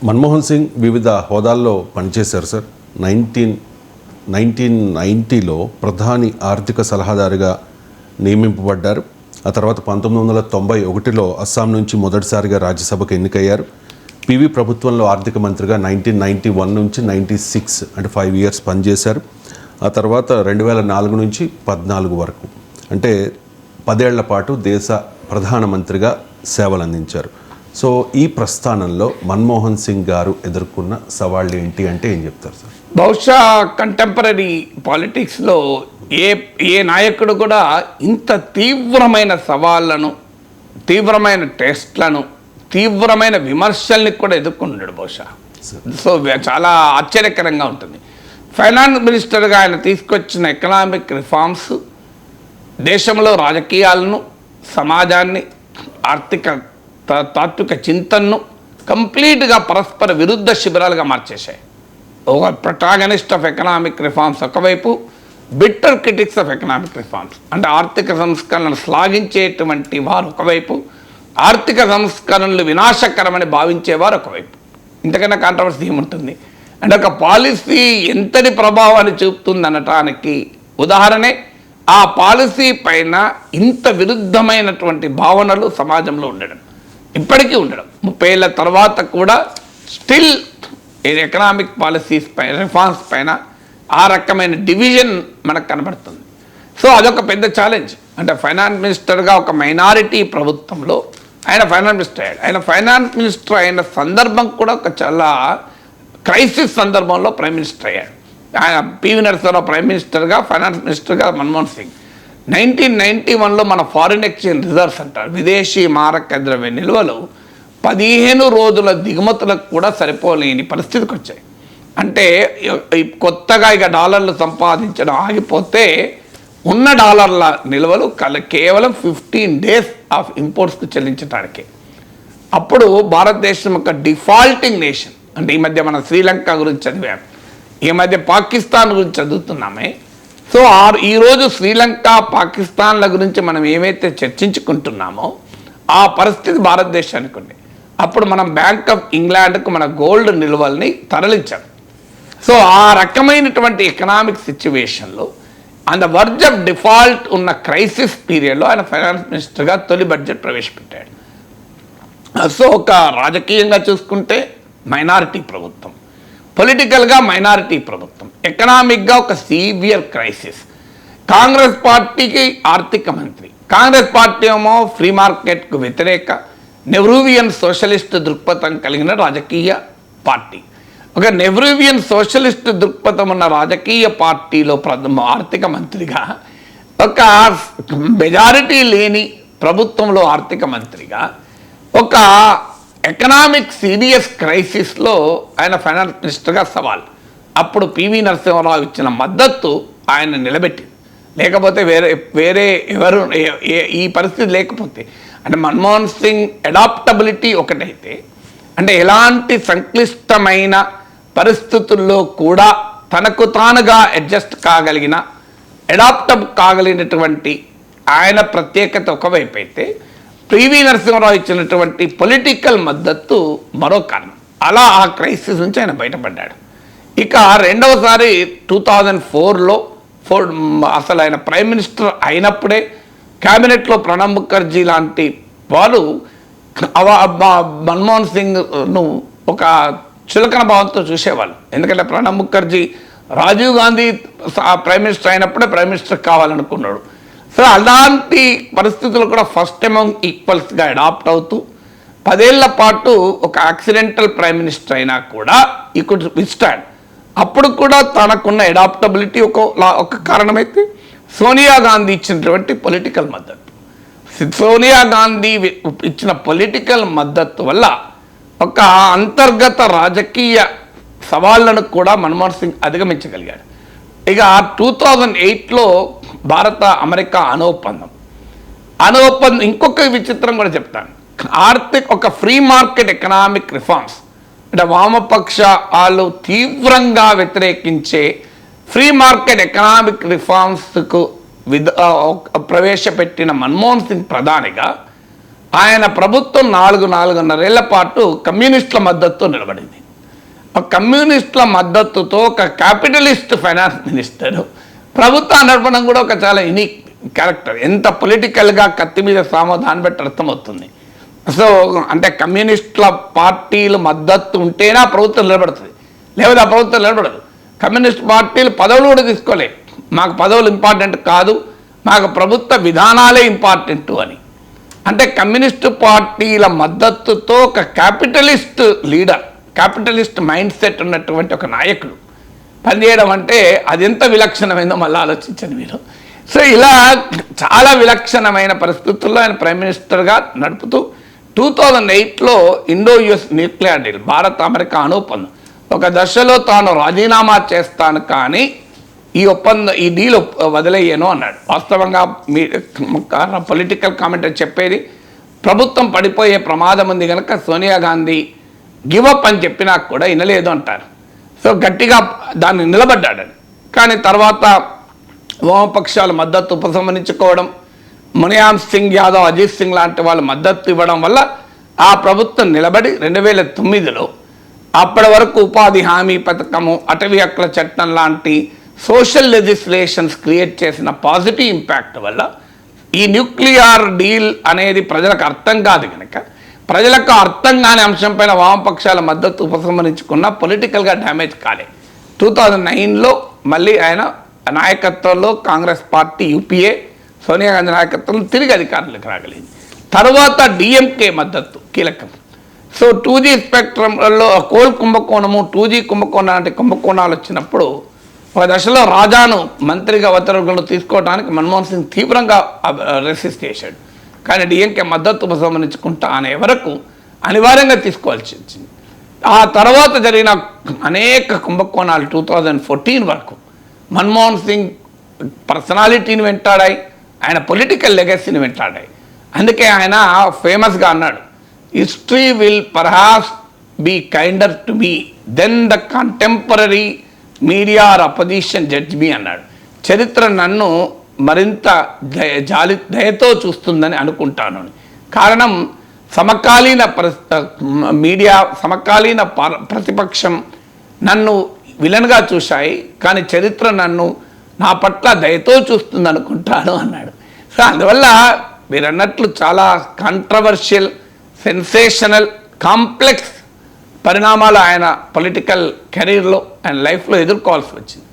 మన్మోహన్ సింగ్ వివిధ హోదాల్లో పనిచేశారు సార్. 1990లో ప్రధాని ఆర్థిక సలహాదారుగా నియమింపబడ్డారు. ఆ తర్వాత 1991లో అస్సాం నుంచి మొదటిసారిగా రాజ్యసభకు ఎన్నికయ్యారు. పివి ప్రభుత్వంలో ఆర్థిక మంత్రిగా 1991 నుంచి 96 అంటే 5 ఇయర్స్ పనిచేశారు. ఆ తర్వాత 2004 నుంచి 14 వరకు అంటే 10 ఏళ్ల పాటు దేశ ప్రధానమంత్రిగా సేవలు అందించారు. సో ఈ ప్రస్థానంలో మన్మోహన్ సింగ్ గారు ఎదుర్కొన్న సవాళ్ళు ఏంటి అంటే ఏం చెప్తారు సార్? బహుశా కంటెంపరీ పాలిటిక్స్లో ఏ నాయకుడు కూడా ఇంత తీవ్రమైన సవాళ్ళను, తీవ్రమైన టెస్ట్లను, తీవ్రమైన విమర్శల్ని కూడా ఎదుర్కొన్నాడు బహుశా. సో చాలా ఆశ్చర్యకరంగా ఉంటుంది. ఫైనాన్స్ మినిస్టర్గా ఆయన తీసుకొచ్చిన ఎకనామిక్ రిఫార్మ్స్ దేశంలో రాజకీయాలను, సమాజాన్ని, ఆర్థిక తాత్విక చింతనను కంప్లీట్గా పరస్పర విరుద్ధ శిబిరాలుగా మార్చేశాయి. ఒక ప్రొటాగనిస్ట్ ఆఫ్ ఎకనామిక్ రిఫార్మ్స్ ఒకవైపు, bitter critics of economic reforms అంటే ఆర్థిక సంస్కరణలు శ్లాఘించేటువంటి వారు ఒకవైపు, ఆర్థిక సంస్కరణలు వినాశకరమని భావించేవారు ఒకవైపు. ఇంతకన్నా కాంట్రవర్సీ ఏముంటుంది? అంటే ఒక పాలసీ ఎంతటి ప్రభావాన్ని చూపుతుంది అనటానికి ఉదాహరణే ఆ పాలసీ పైన ఇంత విరుద్ధమైనటువంటి భావనలు సమాజంలో ఉండడం, ఇప్పటికీ ఉండడం. 30 ఏళ్ళ తర్వాత కూడా స్టిల్ ఎకనామిక్ పాలసీస్ పైన, రిఫార్మ్స్ పైన ఆ రకమైన డివిజన్ మనకు కనబడుతుంది. సో అదొక పెద్ద ఛాలెంజ్. అంటే ఫైనాన్స్ మినిస్టర్గా ఒక మైనారిటీ ప్రభుత్వంలో ఆయన ఫైనాన్స్ మినిస్టర్ అయ్యాడు. ఆయన ఫైనాన్స్ మినిస్టర్ అయిన సందర్భం కూడా ఒక చాలా క్రైసిస్ సందర్భంలో ప్రైమ్ మినిస్టర్ అయ్యాడు. ఆయన పివి నరసింహారావు ప్రైమ్ మినిస్టర్గా, ఫైనాన్స్ మినిస్టర్గా మన్మోహన్ సింగ్. 1991లో మన ఫారిన్ ఎక్స్చేంజ్ రిజర్వ్స్ అంటారు, విదేశీ మారక ద్రవ్య నిల్వలు 15 రోజుల దిగుమతులకు కూడా సరిపోలేని పరిస్థితికి వచ్చాయి. అంటే కొత్తగా ఇక డాలర్లు సంపాదించడం ఆగిపోతే ఉన్న డాలర్ల నిల్వలు కేవలం 15 డేస్ ఆఫ్ ఇంపోర్ట్స్కు చెల్లించడానికి. అప్పుడు భారతదేశం ఒక డిఫాల్టింగ్ నేషన్. అంటే ఈ మధ్య మనం శ్రీలంక గురించి చదివాం, ఈ మధ్య పాకిస్తాన్ గురించి చదువుతున్నామే. సో ఈరోజు శ్రీలంక, పాకిస్తాన్ల గురించి మనం ఏమైతే చర్చించుకుంటున్నామో ఆ పరిస్థితి భారతదేశానికి ఉంది. అప్పుడు మనం బ్యాంక్ ఆఫ్ ఇంగ్లాండ్కు మన గోల్డ్ నిల్వల్ని తరలించాం. సో ఆ రకమైనటువంటి ఎకనామిక్ సిచ్యువేషన్లో on the verge of default ఉన్న క్రైసిస్ పీరియడ్లో ఆయన ఫైనాన్స్ మినిస్టర్గా తొలి బడ్జెట్ ప్రవేశపెట్టాడు. సో ఒక రాజకీయంగా చూసుకుంటే మైనారిటీ ప్రభుత్వం, పొలిటికల్గా మైనారిటీ ప్రభుత్వం, ఎకనామిక్గా ఒక సీవియర్ క్రైసిస్. కాంగ్రెస్ పార్టీకి ఆర్థిక మంత్రి, కాంగ్రెస్ పార్టీ ఏమో ఫ్రీ మార్కెట్కు వ్యతిరేక నెహ్రూవియన్ సోషలిస్ట్ దృక్పథం కలిగిన రాజకీయ పార్టీ. ఒక నెహ్రూవియన్ సోషలిస్ట్ దృక్పథం ఉన్న రాజకీయ పార్టీలో ఆర్థిక మంత్రిగా, ఒక మెజారిటీ లేని ప్రభుత్వంలో ఆర్థిక మంత్రిగా, ఒక ఎకనామిక్ సీరియస్ క్రైసిస్లో ఆయన ఫైనాన్స్ మినిస్టర్గా సవాల్. అప్పుడు పివి నరసింహారావు ఇచ్చిన మద్దతు ఆయన నిలబెట్టింది. లేకపోతే వేరే ఎవరు ఈ పరిస్థితి లేకపోతే, అంటే మన్మోహన్ సింగ్ అడాప్టబిలిటీ ఒకటైతే, అంటే ఎలాంటి సంక్లిష్టమైన పరిస్థితుల్లో కూడా తనకు తానుగా అడ్జస్ట్ కాగలిగిన, అడాప్టబ్ కాగలిగినటువంటి ఆయన ప్రత్యేకత ఒకవైపు అయితే, పివి నరసింహారావు ఇచ్చినటువంటి పొలిటికల్ మద్దతు మరో కారణం. అలా ఆ క్రైసిస్ నుంచి ఆయన బయటపడ్డాడు. ఇక రెండవసారి 2004లో అసలు ఆయన ప్రైమ్ మినిస్టర్ అయినప్పుడే క్యాబినెట్లో ప్రణబ్ ముఖర్జీ లాంటి వారు మన్మోహన్ సింగ్ను ఒక చులకన భావంతో చూసేవాళ్ళు. ఎందుకంటే ప్రణబ్ ముఖర్జీ రాజీవ్ గాంధీ ప్రైమ్ మినిస్టర్ అయినప్పుడే ప్రైమ్ మినిస్టర్ కావాలనుకున్నాడు. సో అలాంటి పరిస్థితులు కూడా ఫస్ట్ అమంగ్ ఈక్వల్స్గా అడాప్ట్ అవుతూ 10 ఏళ్ల పాటు ఒక యాక్సిడెంటల్ ప్రైమ్ మినిస్టర్ అయినా కూడా ఈ కుడ్ విత్‌స్టాండ్. అప్పుడు కూడా తనకున్న అడాప్టబిలిటీ ఒక కారణమైతే సోనియా గాంధీ ఇచ్చినటువంటి పొలిటికల్ మద్దతు. సోనియా గాంధీ ఇచ్చిన పొలిటికల్ మద్దతు వల్ల ఒక అంతర్గత రాజకీయ సవాళ్లను కూడా మన్మోహన్ సింగ్ అధిగమించగలిగాడు. ఇక 2008లో భారత అమెరికా అణుఒప్పందం ఇంకొక విచిత్రం కూడా చెప్తాను. ఒక ఫ్రీ మార్కెట్ ఎకనామిక్ రిఫార్మ్స్ అంటే వామపక్షాలు తీవ్రంగా వ్యతిరేకించే ఫ్రీ మార్కెట్ ఎకనామిక్ రిఫార్మ్స్కు ప్రవేశపెట్టిన మన్మోహన్ సింగ్ ప్రధానిగా ఆయన ప్రభుత్వం 4.5 పాటు కమ్యూనిస్టుల మద్దతుతో నిలబడింది. ఒక కమ్యూనిస్టుల మద్దతుతో ఒక క్యాపిటలిస్ట్ ఫైనాన్స్ మినిస్టర్ ప్రభుత్వాన్ని నడపడం కూడా ఒక చాలా యూనిక్ క్యారెక్టర్. ఎంత పొలిటికల్గా కత్తి మీద సామో దాన్ని బట్టి అర్థమవుతుంది. సో అంటే కమ్యూనిస్టుల పార్టీలు మద్దతు ఉంటేనే ఆ ప్రభుత్వం నిలబడుతుంది, లేకపోతే ఆ ప్రభుత్వం నిలబడదు. కమ్యూనిస్ట్ పార్టీలు పదవులు కూడా తీసుకోలేదు, మాకు పదవులు ఇంపార్టెంట్ కాదు, మాకు ప్రభుత్వ విధానాలే ఇంపార్టెంట్ అని. అంటే కమ్యూనిస్టు పార్టీల మద్దతుతో ఒక capitalist leader, capitalist mind set ఉన్నటువంటి ఒక నాయకుడు పనిచేయడం అంటే అది ఎంత విలక్షణమైందో మళ్ళీ ఆలోచించండి మీరు. సో ఇలా చాలా విలక్షణమైన పరిస్థితుల్లో ఆయన ప్రైమ్ మినిస్టర్గా నడుపుతూ 2008లో Indo US nuclear deal, Bharat America అణు ఒప్పందం, ఒక దశలో తాను రాజీనామా చేస్తాను కానీ ఈ డీల్ వదిలేయను అన్నాడు. వాస్తవంగా మీ పొలిటికల్ కామెంటర్ చెప్పేది ప్రభుత్వం పడిపోయే ప్రమాదం ఉంది కనుక సోనియా గాంధీ గివప్ అని చెప్పినా కూడా వినలేదు అంటారు. సో గట్టిగా దాన్ని నిలబడ్డాడని. కానీ తర్వాత వామపక్షాల మద్దతు ఉపసంహరించుకోవడం, మునియామ్ సింగ్ యాదవ్, అజిత్ సింగ్ లాంటి వాళ్ళు మద్దతు ఇవ్వడం వల్ల ఆ ప్రభుత్వం నిలబడి 2009లో అప్పటి వరకు ఉపాధి హామీ పథకము, అటవీ హక్కుల చట్టం లాంటి సోషల్ లెజిస్లేషన్స్ క్రియేట్ చేసిన పాజిటివ్ ఇంపాక్ట్ వల్ల ఈ న్యూక్లియర్ డీల్ అనేది ప్రజలకు అర్థం కాదు కనుక ప్రజలకు అర్థం కాని అంశంపైన వామపక్షాల మద్దతు ఉపసంహరించుకున్న పొలిటికల్గా డ్యామేజ్ కాలే. 2009లో మళ్ళీ ఆయన నాయకత్వంలో కాంగ్రెస్ పార్టీ యూపీఏ సోనియా గాంధీ నాయకత్వంలో తిరిగి అధికారంలోకి రాగలిగింది. తర్వాత డిఎంకే మద్దతు కీలకం. సో 2G స్పెక్ట్రంలో కోల్ కుంభకోణము, 2G కుంభకోణం లాంటి కుంభకోణాలు వచ్చినప్పుడు ఒక దశలో రాజాను మంత్రిగా ఒత్తిడిలో తీసుకోవడానికి మన్మోహన్ సింగ్ తీవ్రంగా రెసిస్ట్ చేశాడు. కానీ డిఎంకే మద్దతు ఉపసంహరించుకుంటా అనే వరకు అనివార్యంగా తీసుకోవాల్సి వచ్చింది. ఆ తర్వాత జరిగిన అనేక కుంభకోణాలు 2014 వరకు మన్మోహన్ సింగ్ పర్సనాలిటీని వెంటాడాయి, ఆయన పొలిటికల్ లెగసీని వెంటాడాయి. అందుకే ఆయన ఫేమస్గా అన్నాడు, history will perhaps be kinder to me than the contemporary media or opposition judge me అన్నాడు. చరిత్ర నన్ను మరింత దయతో చూస్తుందని అనుకుంటాను. కారణం సమకాలీన మీడియా, సమకాలీన ప్రతిపక్షం నన్ను విలన్గా చూశాయి, కానీ చరిత్ర నన్ను నా పట్ల దయతో చూస్తుంది అనుకుంటాను అన్నాడు. సో అందువల్ల మీరు అన్నట్లు చాలా కాంట్రవర్షియల్, సెన్సేషనల్, కాంప్లెక్స్ పరిణామాలు ఆయన పొలిటికల్ కెరీర్లో, ఆయన లైఫ్లో ఎదుర్కోవాల్సి వచ్చింది.